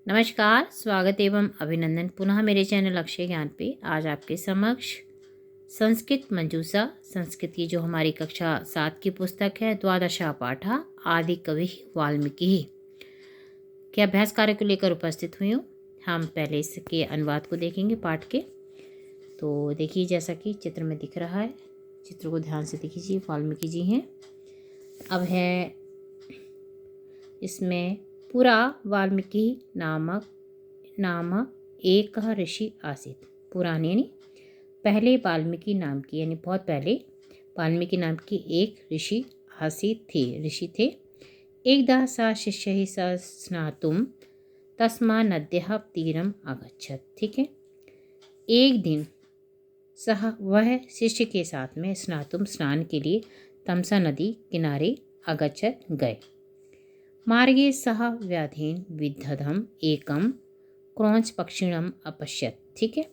नमस्कार, स्वागत एवं अभिनंदन पुनः मेरे चैनल अक्षय ज्ञान पे। आज आपके समक्ष संस्कृत मंजूषा संस्कृत की जो हमारी कक्षा 7 की पुस्तक है द्वादशा पाठा आदि कवि वाल्मीकि के अभ्यास कार्य को लेकर उपस्थित हुई हूँ। हम पहले इसके अनुवाद को देखेंगे पाठ के। तो देखिए, जैसा कि चित्र में दिख रहा है, चित्र को ध्यान से देखिए। वाल्मीकि जी हैं। अब है इसमें पुरा वाल्मीकि नाम एक ऋषि आसीत। पुराने यानी पहले वाल्मीकि नाम की, यानी बहुत पहले वाल्मीकि नाम की एक ऋषि आसीत थे, ऋषि थे। एकदा सा शिष्य ही स स्नातुम तस्मा नद्यः तीरम आगच्छत। ठीक है, एक दिन वह शिष्य के साथ में स्नातुम स्नान के लिए तमसा नदी किनारे आगच्छत गए। मार्गे सह व्याधीन विद्धधम एकम क्रौंच पक्षिणम अपश्यत। ठीक है,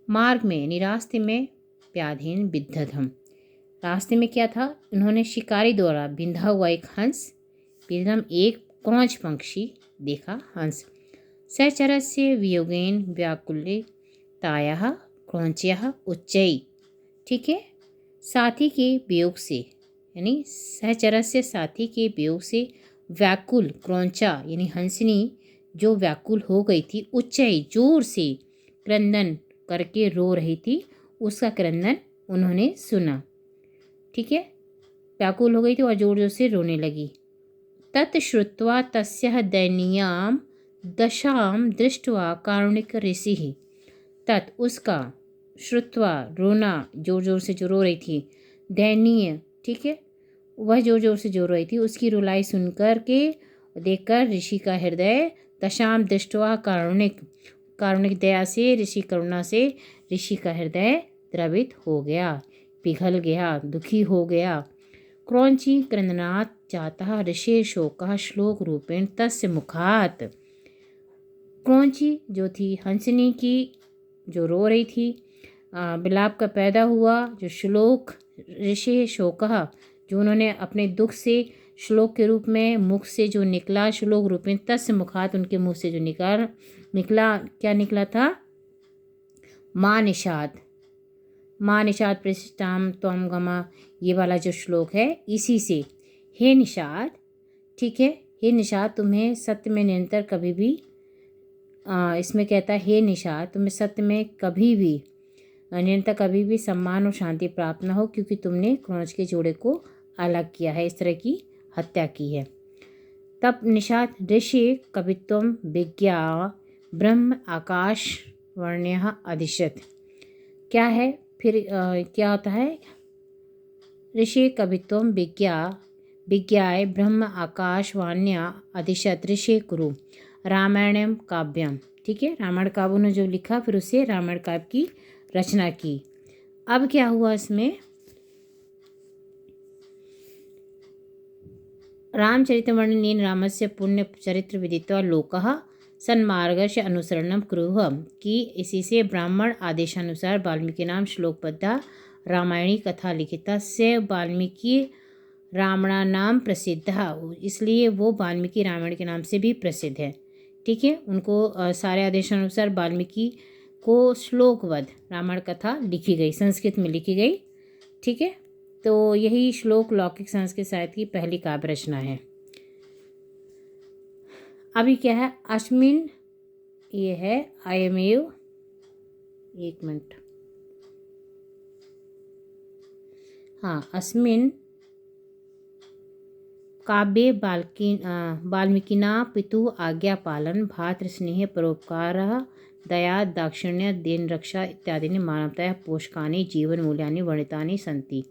मार्ग में यानी रास्ते में व्याधीन विद्धधम, रास्ते में क्या था, उन्होंने शिकारी द्वारा बिंधा हुआ एक हंस, विद्धम एक क्रौंच पक्षी देखा। हंस सहचरस्य वियोगेन व्याकुले ताया क्रौंच्यः उच्चै। ठीक है, साथी के वियोग से यानी सहचरस्य साथी के वियोग से व्याकुल क्रौंचा यानी हंसनी जो व्याकुल हो गई थी, उच्चई जोर से क्रंदन करके रो रही थी, उसका क्रंदन उन्होंने सुना। ठीक है, व्याकुल हो गई थी और जोर जोर से रोने लगी। तत् श्रुत्वा तस्याः दयनीयां दशां दृष्ट्वा कारुणिक ऋषिः। तत् उसका श्रुत्वा रोना, जोर जोर से जो रो रही थी, दयनीय, ठीक है, वह जोर जोर से जो रही थी, उसकी रुलाई सुनकर के देखकर ऋषि का हृदय दशाम दृष्टवा कारुणिक दया से, ऋषि करुणा से ऋषि का हृदय द्रवित हो गया, पिघल गया, दुखी हो गया। क्रौंची क्रंदनात् जाता ऋषि शोकः श्लोक रूपेण तस्य मुखात। क्रौंची जो थी हंसनी की, जो रो रही थी, विलाप का पैदा हुआ, जो श्लोक ऋषि शोकः जो उन्होंने अपने दुख से श्लोक के रूप में मुख से जो निकला, श्लोक रूप में तस्य मुखात उनके मुख से जो निकला क्या निकला था, माँ निषाद प्रशिष्टाम त्वम गमा, ये वाला जो श्लोक है इसी से। हे निषाद, ठीक है, हे निषाद तुम्हें सत्य में निरंतर कभी भी, इसमें कहता है हे निषाद तुम्हें सत्य में कभी भी निरंतर कभी भी सम्मान और शांति प्राप्त न हो, क्योंकि तुमने क्रौंच के जोड़े को अलग किया है, इस तरह की हत्या की है। तब निषाद ऋषि कवित्वम विज्ञा ब्रह्म आकाश वर्ण्य अधिशत। क्या है फिर, क्या होता है, ऋषि कवित्वम विज्ञाय ब्रह्म आकाश वाण्या अधिशत ऋषि कुरु रामायणम काव्यम। ठीक है, रामायण काव्य ने जो लिखा, फिर उसे रामायण काव्य की रचना की। अब क्या हुआ इसमें, रामचरितवर्णनेन रामस्य पुण्य चरित्र विदित्वा लोकः सन्मार्गस्य अनुसरणं कुरुः, कि इसी से ब्राह्मण आदेशानुसार वाल्मीकि नाम श्लोकबद्धा रामायणी कथा लिखिता से वाल्मीकि रामायण नाम प्रसिद्ध, इसलिए वो वाल्मीकि रामायण के नाम से भी प्रसिद्ध है। ठीक है, उनको सारे आदेशानुसार वाल्मीकि को श्लोकबद्ध रामायण कथा लिखी गई, संस्कृत में लिखी गई। ठीक है, तो यही श्लोक लौकिक संस्कृत साहित्य की पहली काव्य रचना है। अभी क्या है, अस्मिन, ये है अयमेव, एक मिनट, हाँ, अस्मिन काव्ये वाल्मीकिना पितुः आज्ञा पालन भातृ स्नेह परोपकार दया दाक्षिण्य दीन रक्षा इत्यादि मानवतया पोषकानि जीवन मूल्यानि वर्णितानि सन्ति।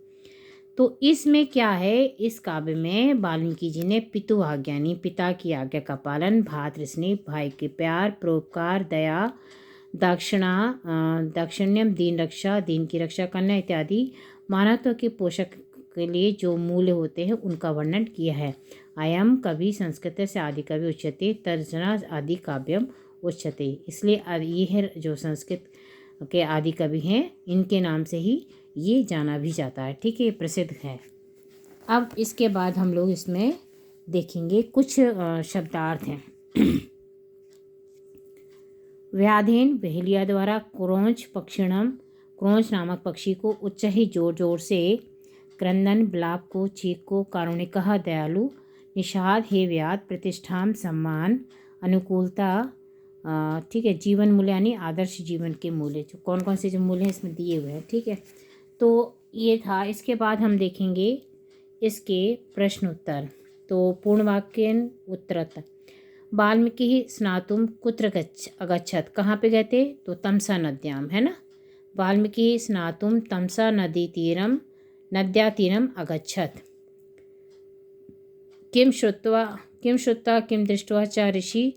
तो इसमें क्या है, इस काव्य में वाल्मीकि जी ने पितु आज्ञा यानी पिता की आज्ञा का पालन, भातृस्नेह भाई के प्यार, परोपकार, दया, दाक्षिण्यम दीन रक्षा दीन की रक्षा करना इत्यादि मानवत्व के पोषक के लिए जो मूल्य होते हैं उनका वर्णन किया है। अयम कवि संस्कृत से आदि कवि उच्यते तर्जना आदि काव्यम उच्यते, इसलिए ये जो संस्कृत के आदि कवि हैं इनके नाम से ही ये जाना भी जाता है। ठीक है, प्रसिद्ध है। अब इसके बाद हम लोग इसमें देखेंगे कुछ शब्दार्थ हैं। व्याधेन वेहलिया द्वारा क्रोंच नामक पक्षी को उच्च ही जोर जोर से क्रंदन विलाप को चीख को कारुणिकः दयालु निषाद हे व्याध प्रतिष्ठाम सम्मान अनुकूलता ठीक है जीवन मूल्य यानी आदर्श जीवन के मूल्य जो कौन कौन से जो मूल्य हैं इसमें दिए हुए हैं। ठीक है, तो ये था। इसके बाद हम देखेंगे इसके प्रश्न उत्तर। तो पूर्ण वाक्य उत्तरत वाल्मीकि स्नातुम कुत्र अगच्छत, कहाँ पे गए थे? तो तमसा नद्याम, है ना। वाल्मीकि स्नातुम तमसा नद्या तीरम अगच्छत। किम श्रुत्वा किम दृष्ट्वा च ऋषि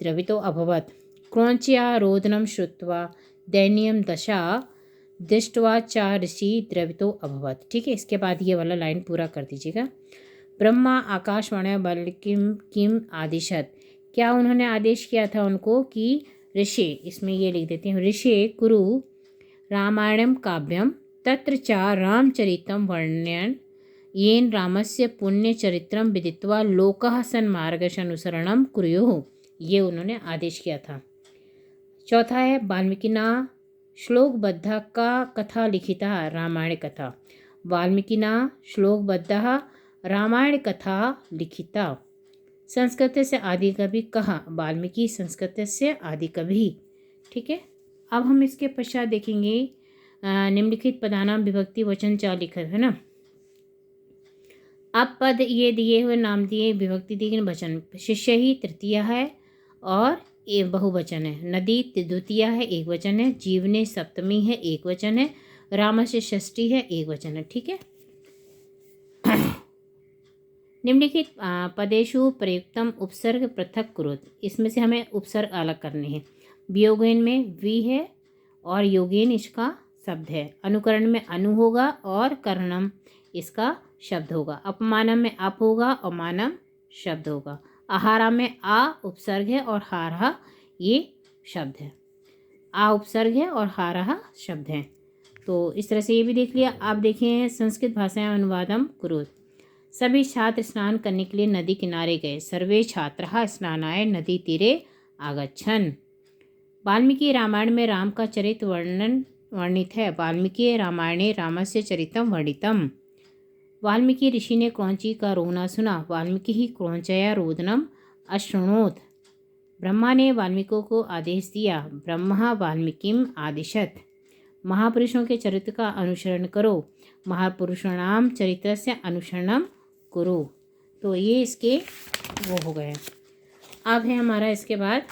द्रवितो अभवत्। क्रोंच्या रोदनम श्रुत्वा दैन्यम दशा दृष्ट्वा च ऋषि द्रवितो अभवत्। ठीक है, इसके बाद ये वाला लाइन पूरा कर दीजिएगा। ब्रह्मा आकाशवाणी बल्किम किम आदिशत, क्या उन्होंने आदेश किया था उनको कि ऋषि, इसमें ये लिख देते हैं, ऋषि कुरु रामायणम काव्यम तत्र च रामचरितम वर्ण्यन येन रामस्य पुण्यचरित्रम विदित्वा लोकः सन्मार्गस्यानुसरणं कुर्युः, ये उन्होंने आदेश किया था। चौथा है वाल्मीकिना श्लोकबद्धा का कथा लिखिता रामायण कथा। वाल्मीकिना श्लोकबद्धा रामायण कथा लिखिता। संस्कृत से आदि कवि कहा, वाल्मीकि संस्कृत से आदि कवि। ठीक है, अब हम इसके पश्चात देखेंगे निम्नलिखित पदानाम विभक्ति वचन च लिखित, है ना। अब पद ये दिए हुए नाम दिए, विभक्ति दी, वचन शिष्य ही तृतीय है और ये बहुवचन है। नदी द्वितीय है, एक वचन है। जीवने सप्तमी है, एक वचन है। राम से षष्ठी है, एक वचन है। ठीक है, निम्नलिखित पदेषु प्रयुक्तम उपसर्ग पृथक कुरुत, इसमें से हमें उपसर्ग अलग करने हैं। वियोगेन में वी है और योगेन इसका शब्द है। अनुकरण में अनु होगा और करणम इसका शब्द होगा। अपमानम में अप होगा और मानम शब्द होगा। आहारा में आ उपसर्ग है और हारहा ये शब्द है। आ उपसर्ग है और हारहा शब्द है। तो इस तरह से ये भी देख लिया। आप देखें संस्कृत भाषाएं अनुवादम कुरुत। सभी छात्र स्नान करने के लिए नदी किनारे गए। सर्वे छात्रः स्नानाय नदी तीरे आगच्छन्। वाल्मीकि रामायण में राम का चरित्र वर्णित है। वाल्मीकि रामायणे रामस्य चरित्रम वर्णितम। वाल्मीकि ऋषि ने क्रौंची का रोना सुना। वाल्मीकि ही क्रौंचया रोदनम अशृणोत। ब्रह्मा ने वाल्मीकि को आदेश दिया। ब्रह्मा वाल्मीकिम आदिशत। महापुरुषों के चरित्र का अनुसरण करो। महापुरुषाणाम चरित्र से अनुसरणम करो। तो ये इसके वो हो गए। अब है हमारा इसके बाद,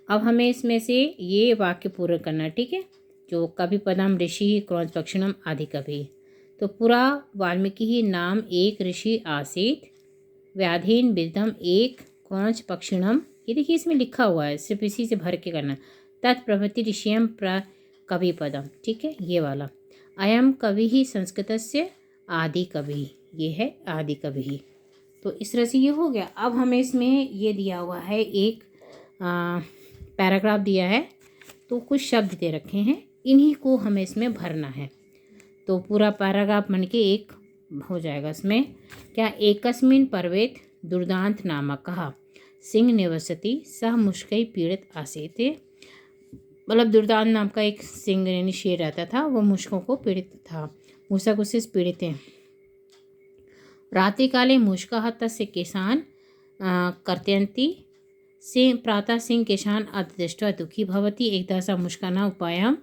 अब हमें इसमें से ये वाक्य पूर्ण करना। ठीक है, जो कवि पदम ऋषि क्रौंच पक्षिणम आदि कवि। तो पूरा वाल्मीकि ही नाम एक ऋषि आसीत व्याधीन विद्धम एक क्रौंच पक्षिणम, ये देखिए इसमें लिखा हुआ है, सिर्फ इसी से भर के करना। तत्प्रभृति ऋषियम कवि पदम। ठीक है, ये वाला अयम कवि ही संस्कृत से आदि कवि, ये है आदि कवि ही। तो इस तरह से ये हो गया। अब हमें इसमें ये दिया हुआ है, एक पैराग्राफ दिया है, तो कुछ शब्द दे रखे हैं, इन्हीं को हमें इसमें भरना है। तो पूरा पैराग्राफ बन के एक हो जाएगा। इसमें क्या, एकस्मिन पर्वेत दुर्दांत नामक कहा सिंह निवसति सह मुश्कई पीड़ित आसीत। मतलब दुर्दांत नाम का एक सिंह यानी शेर रहता था, वो मुश्कों को पीड़ित था, मूषक उससे पीड़ित हैं। रात्रिकाले मुश्का तस्य केशान कर्तयन्ति सिंह प्रातः सिंह केशान अदृष्ट्वा दुखी भवति। एकदा सा मुश्काना उपायम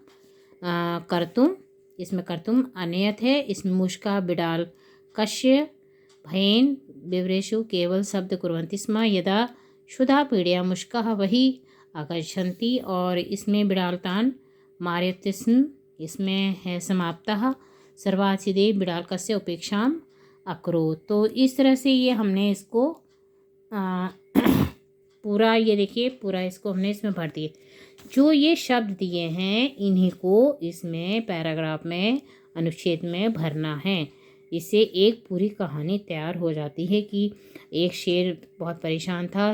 कर्तुम, इसमें कर्तुम अनयत है। इसमें मुश्का बिडाल कश्य भयेन विवरेशु केवल शब्द कुर्वन्ति स्म यदा क्षुधा पीड़या मुश्का वही आगच्छन्ति। और इसमें बिडालतान मार्यतिस्म, इसमें है समाप्तः सर्वासिदे बिडाल कस्य उपेक्षाम अकरोत्। तो इस तरह से ये हमने इसको पूरा, ये देखिए पूरा इसको हमने इसमें भर दिए। जो ये शब्द दिए हैं इन्हीं को इसमें पैराग्राफ में अनुच्छेद में भरना है। इससे एक पूरी कहानी तैयार हो जाती है कि एक शेर बहुत परेशान था,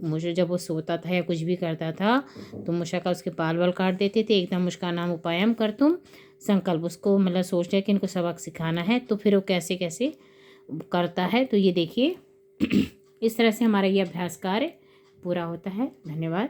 मुझे जब वो सोता था या कुछ भी करता था तो मुश्का उसके बाल बाल काट देते थे। एकदम मुश्का नाम उपायम कर तुम संकल्प, उसको मतलब सोच लिया कि इनको सबक सिखाना है, तो फिर वो कैसे कैसे करता है। तो ये देखिए इस तरह से हमारा ये अभ्यास कार्य पूरा होता है। धन्यवाद।